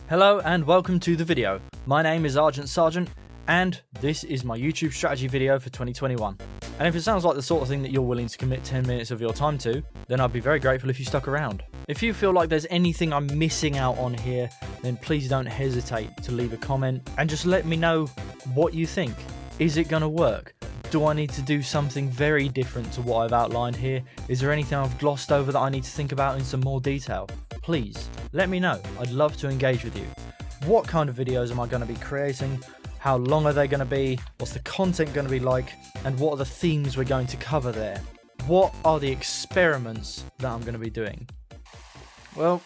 Hello and welcome to the video. My name is Argent Sergeant and this is my YouTube strategy video for 2021. And if it sounds like the sort of thing that you're willing to commit 10 minutes of your time to, then I'd be very grateful if you stuck around. If you feel like there's anything I'm missing out on here, then please don't hesitate to leave a comment and just let me know what you think. Is it going to work? Do I need to do something very different to what I've outlined here? Is there anything I've glossed over that I need to think about in some more detail? Please, let me know. I'd love to engage with you. What kind of videos am I going to be creating? How long are they going to be? What's the content going to be like? And what are the themes we're going to cover there? What are the experiments that I'm going to be doing? Well,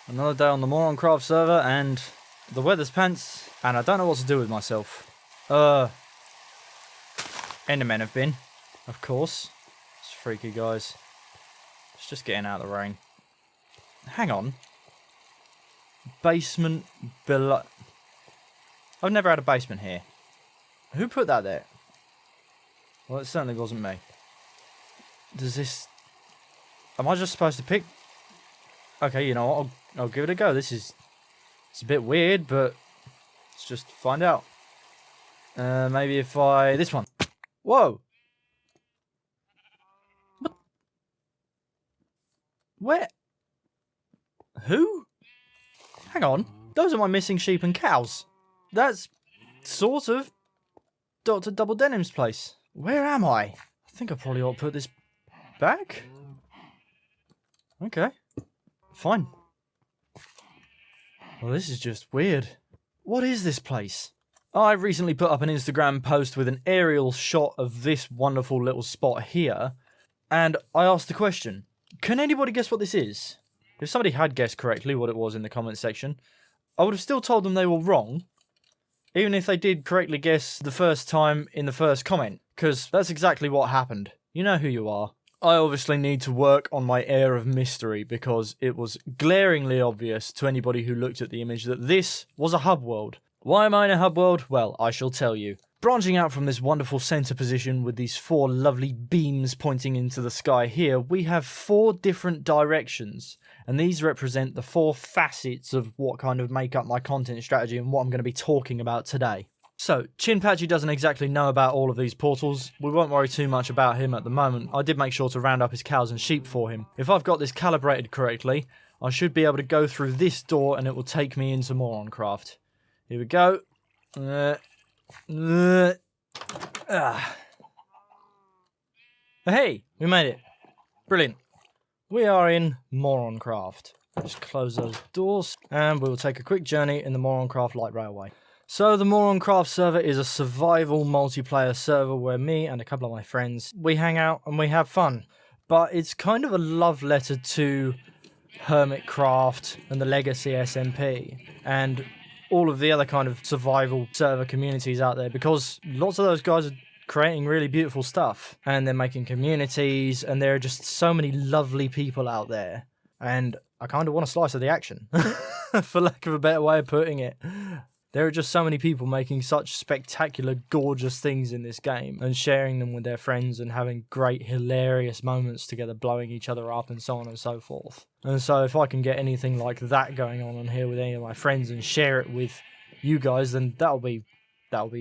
another day on the Moroncraft server and the weather's pants and I don't know what to do with myself. Endermen have been, of course. It's freaky, guys. It's just getting out of the rain. Hang on. Basement below. I've never had a basement here. Who put that there? Well, it certainly wasn't me. Does this... Am I just supposed to pick... Okay, you know what? I'll give it a go. It's a bit weird, but let's just find out. Maybe if I... This one. Whoa! What? Where? Who? Hang on. Those are my missing sheep and cows. That's sort of Dr. Double Denim's place. Where am I? I think I probably ought to put this back. Okay. Fine. Well, this is just weird. What is this place? I recently put up an Instagram post with an aerial shot of this wonderful little spot here, and I asked the question, can anybody guess what this is? If somebody had guessed correctly what it was in the comment section, I would have still told them they were wrong, even if they did correctly guess the first time in the first comment, because that's exactly what happened. You know who you are. I obviously need to work on my air of mystery because it was glaringly obvious to anybody who looked at the image that this was a hub world. Why am I in a hub world? Well, I shall tell you. Branching out from this wonderful centre position with these 4 lovely beams pointing into the sky here, we have 4 different directions. And these represent the 4 facets of what kind of make up my content strategy and what I'm going to be talking about today. So, Chinpatchy doesn't exactly know about all of these portals. We won't worry too much about him at the moment. I did make sure to round up his cows and sheep for him. If I've got this calibrated correctly, I should be able to go through this door and it will take me into Moroncraft. Here we go. Hey, we made it. Brilliant. We are in Moroncraft. Just close those doors and we will take a quick journey in the Moroncraft light railway. So the Moroncraft server is a survival multiplayer server where me and a couple of my friends, we hang out and we have fun. But it's kind of a love letter to Hermitcraft and the Legacy SMP and all of the other kind of survival server communities out there, because lots of those guys are creating really beautiful stuff and they're making communities and there are just so many lovely people out there and I kind of want a slice of the action for lack of a better way of putting it. There are just so many people making such spectacular, gorgeous things in this game and sharing them with their friends and having great, hilarious moments together, blowing each other up and so on and so forth. And so if I can get anything like that going on here with any of my friends and share it with you guys, then that'll be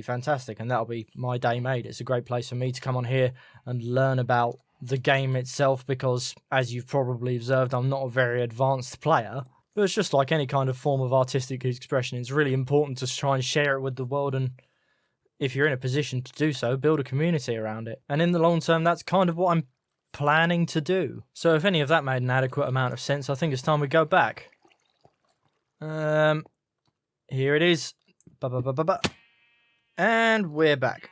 fantastic and that'll be my day made. It's a great place for me to come on here and learn about the game itself because, as you've probably observed, I'm not a very advanced player. But it's just like any kind of form of artistic expression. It's really important to try and share it with the world, and if you're in a position to do so, build a community around it. And in the long term, that's kind of what I'm planning to do. So if any of that made an adequate amount of sense, I think it's time we go back. Here it is. And we're back.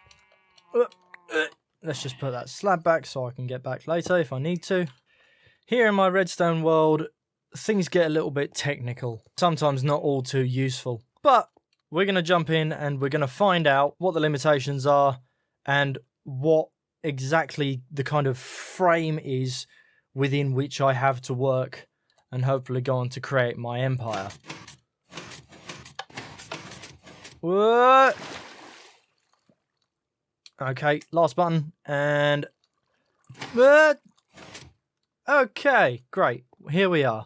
Let's just put that slab back so I can get back later if I need to. Here in my redstone world, things get a little bit technical, sometimes not all too useful, but we're going to jump in and we're going to find out what the limitations are and what exactly the kind of frame is within which I have to work and hopefully go on to create my empire. What? Okay, last button and... Okay, great. Here we are.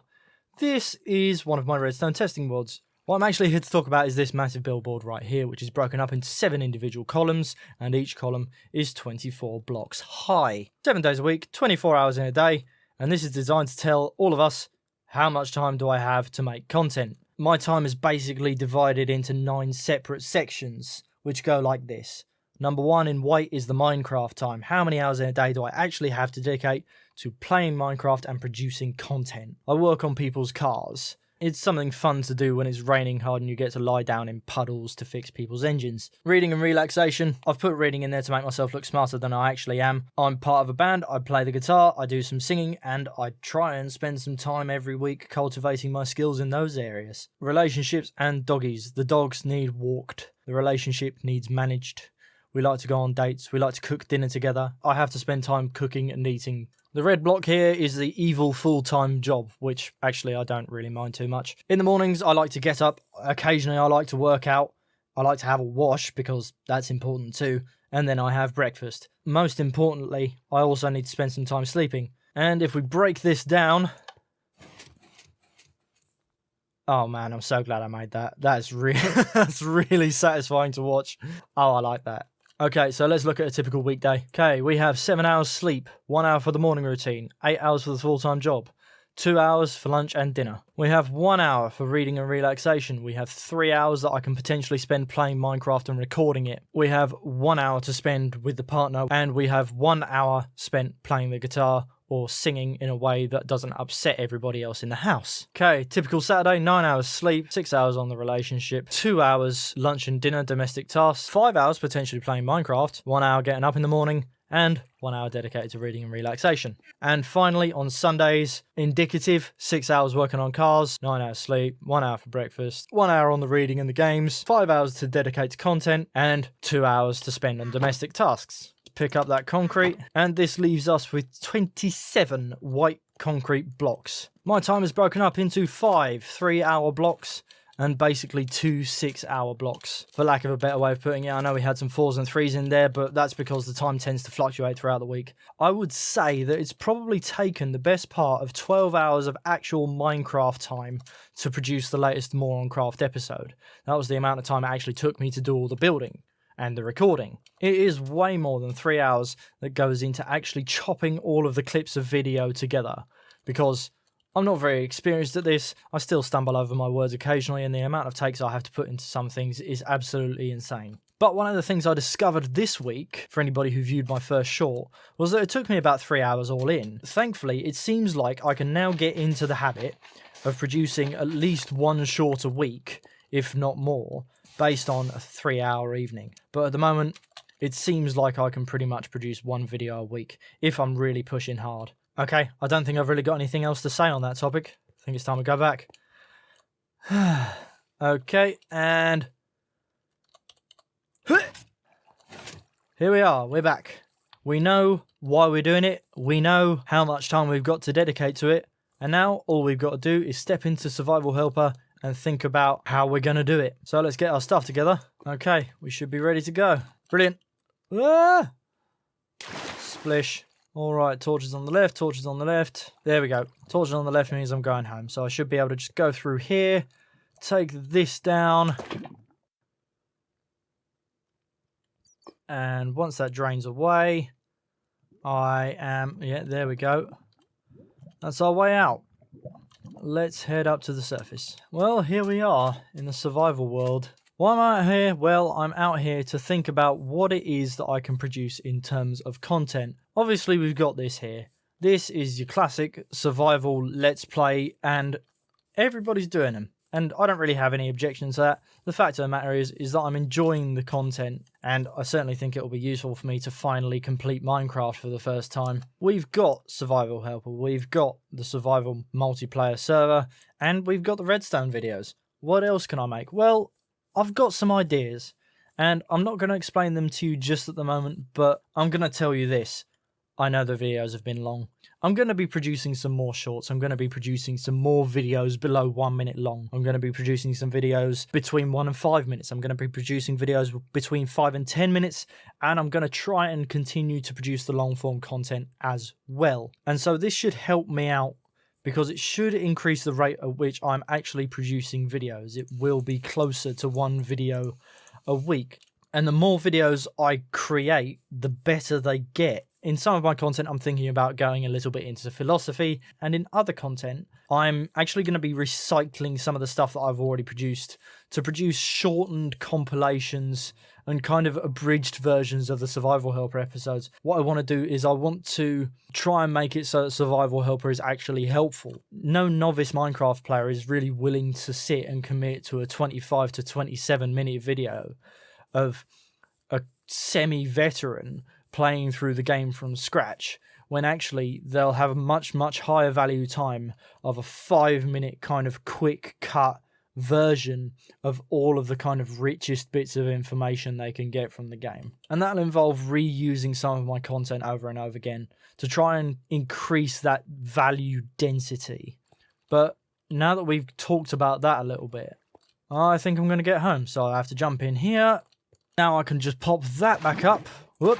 This is one of my redstone testing worlds. What I'm actually here to talk about is this massive billboard right here, which is broken up into 7 individual columns, and each column is 24 blocks high. 7 days a week, 24 hours in a day, and this is designed to tell all of us how much time do I have to make content. My time is basically divided into 9 separate sections, which go like this. Number 1 in white is the Minecraft time. How many hours in a day do I actually have to dedicate to playing Minecraft and producing content? I work on people's cars. It's something fun to do when it's raining hard and you get to lie down in puddles to fix people's engines. Reading and relaxation. I've put reading in there to make myself look smarter than I actually am. I'm part of a band, I play the guitar, I do some singing, and I try and spend some time every week cultivating my skills in those areas. Relationships and doggies. The dogs need walked. The relationship needs managed. We like to go on dates. We like to cook dinner together. I have to spend time cooking and eating. The red block here is the evil full-time job, which actually I don't really mind too much. In the mornings, I like to get up. Occasionally, I like to work out. I like to have a wash because that's important too. And then I have breakfast. Most importantly, I also need to spend some time sleeping. And if we break this down... Oh man, I'm so glad I made that. That's really satisfying to watch. Oh, I like that. Okay, so let's look at a typical weekday. Okay, we have 7 hours sleep, 1 hour for the morning routine, 8 hours for the full-time job, 2 hours for lunch and dinner. We have 1 hour for reading and relaxation. We have 3 hours that I can potentially spend playing Minecraft and recording it. We have 1 hour to spend with the partner, and we have 1 hour spent playing the guitar or singing in a way that doesn't upset everybody else in the house. Okay, typical Saturday, 9 hours sleep, 6 hours on the relationship, 2 hours lunch and dinner, domestic tasks, 5 hours potentially playing Minecraft, 1 hour getting up in the morning, and 1 hour dedicated to reading and relaxation. And finally, on Sundays, indicative, 6 hours working on cars, 9 hours sleep, 1 hour for breakfast, 1 hour on the reading and the games, 5 hours to dedicate to content, and 2 hours to spend on domestic tasks. Pick up that concrete, and this leaves us with 27 white concrete blocks. My time is broken up into 5 3-hour blocks and basically 2 6-hour blocks, for lack of a better way of putting it. I know we had some 4s and 3s in there, but that's because the time tends to fluctuate throughout the week. I would say that it's probably taken the best part of 12 hours of actual Minecraft time to produce the latest Moroncraft episode. That was the amount of time it actually took me to do all the building and the recording. It is way more than 3 hours that goes into actually chopping all of the clips of video together, because I'm not very experienced at this. I still stumble over my words occasionally, and the amount of takes I have to put into some things is absolutely insane. But one of the things I discovered this week, for anybody who viewed my first short, was that it took me about 3 hours all in. Thankfully, it seems like I can now get into the habit of producing at least 1 short a week, if not more, based on a 3-hour evening. But at the moment, it seems like I can pretty much produce 1 video a week if I'm really pushing hard. Okay, I don't think I've really got anything else to say on that topic. I think it's time to go back. Okay, and... here we are, we're back. We know why we're doing it, we know how much time we've got to dedicate to it, and now all we've got to do is step into Survival Helper and think about how we're going to do it. So let's get our stuff together. Okay, we should be ready to go. Brilliant. Ah! Splish. All right, torches on the left, torches on the left. There we go. Torches on the left means I'm going home. So I should be able to just go through here, take this down. And once that drains away, yeah, there we go. That's our way out. Let's head up to the surface. Well, here we are in the survival world. Why am I out here? Well, I'm out here to think about what it is that I can produce in terms of content. Obviously, we've got this here. This is your classic survival let's play, and everybody's doing them. And I don't really have any objections to that. The fact of the matter is that I'm enjoying the content, and I certainly think it will be useful for me to finally complete Minecraft for the first time. We've got Survival Helper, we've got the Survival multiplayer server, and we've got the Redstone videos. What else can I make? Well, I've got some ideas, and I'm not going to explain them to you just at the moment, but I'm going to tell you this. I know the videos have been long. I'm going to be producing some more shorts. I'm going to be producing some more videos below 1 minute long. I'm going to be producing some videos between 1 and 5 minutes. I'm going to be producing videos between 5 and 10 minutes. And I'm going to try and continue to produce the long form content as well. And so this should help me out because it should increase the rate at which I'm actually producing videos. It will be closer to 1 video a week. And the more videos I create, the better they get. In some of my content, I'm thinking about going a little bit into philosophy, and in other content, I'm actually going to be recycling some of the stuff that I've already produced to produce shortened compilations and kind of abridged versions of the Survival Helper episodes. What I want to do is I want to try and make it so that Survival Helper is actually helpful. No novice Minecraft player is really willing to sit and commit to a 25 to 27 minute video of a semi-veteran playing through the game from scratch, when actually they'll have a much, much higher value time of a 5-minute kind of quick cut version of all of the kind of richest bits of information they can get from the game. And that'll involve reusing some of my content over and over again to try and increase that value density. But now that we've talked about that a little bit, I think I'm going to get home, so I have to jump in here. Now I can just pop that back up. Whoop.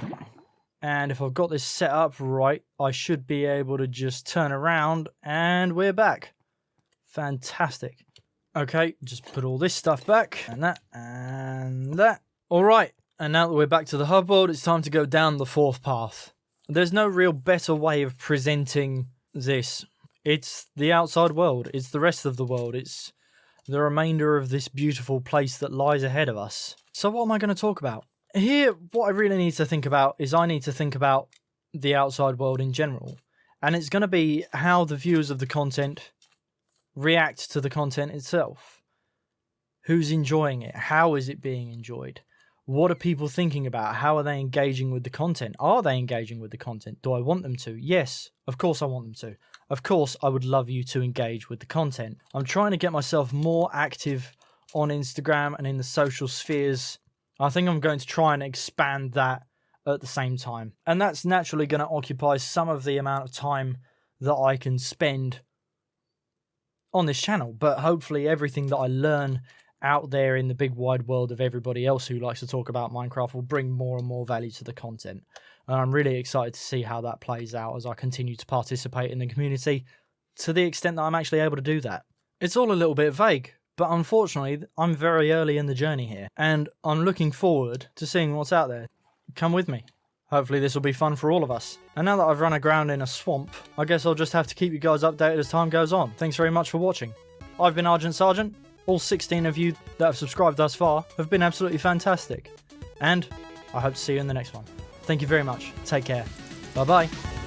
And if I've got this set up right, I should be able to just turn around and we're back. Fantastic. Okay, just put all this stuff back and that and that. All right, and now that we're back to the hub world, it's time to go down the 4th path. There's no real better way of presenting this. It's the outside world. It's the rest of the world. It's the remainder of this beautiful place that lies ahead of us. So what am I going to talk about? Here, what I really need to think about is I need to think about the outside world in general. And it's going to be how the viewers of the content react to the content itself. Who's enjoying it? How is it being enjoyed? What are people thinking about? How are they engaging with the content? Are they engaging with the content? Do I want them to? Yes, of course I want them to. Of course I would love you to engage with the content. I'm trying to get myself more active on Instagram and in the social spheres. I think I'm going to try and expand that at the same time. And that's naturally going to occupy some of the amount of time that I can spend on this channel. But hopefully everything that I learn out there in the big wide world of everybody else who likes to talk about Minecraft will bring more and more value to the content. And I'm really excited to see how that plays out as I continue to participate in the community to the extent that I'm actually able to do that. It's all a little bit vague. But unfortunately, I'm very early in the journey here, and I'm looking forward to seeing what's out there. Come with me. Hopefully this will be fun for all of us. And now that I've run aground in a swamp, I guess I'll just have to keep you guys updated as time goes on. Thanks very much for watching. I've been Argent Sergeant. All 16 of you that have subscribed thus far have been absolutely fantastic. And I hope to see you in the next one. Thank you very much. Take care. Bye-bye.